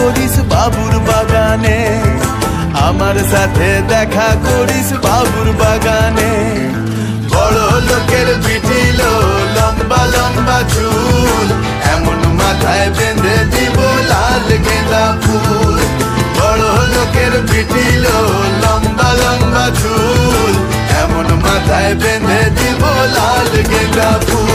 করিস বাবুর বাগানে, আমার সাথে দেখা করিস বাবুর বাগানে। বড় লোকের পিটিল লম্বা লম্বা চুল, এমন মাথায় বেঁধে দিব লাল গেঁদা ফুল। বড় লোকের পিটিল লম্বা লম্বা চুল, এমন মাথায় বেঁধে দিব লাল গেঁদা ফুল।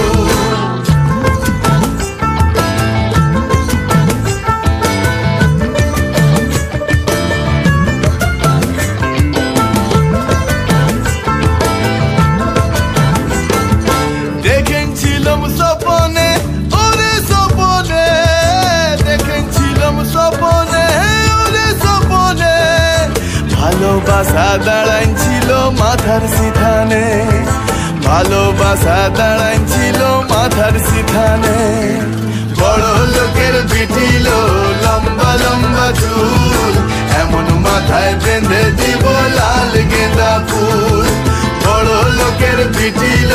দেখেছিলাম স্বপনে, ওরে স্বপনে, দেখেছিলাম স্বপনে, ওরে স্বপনে, ভালোবাসা দাঁড়াইছিল মাথার সিথানে, ভালোবাসা দাঁড়াইছিল মাথার সিথানে। বড় লোকের পিটিল লম্বা লম্বা চুল, এমন মাথায় বেঁধে দিব লাল গেঁদা ফুল। বড় লোকের পিটিল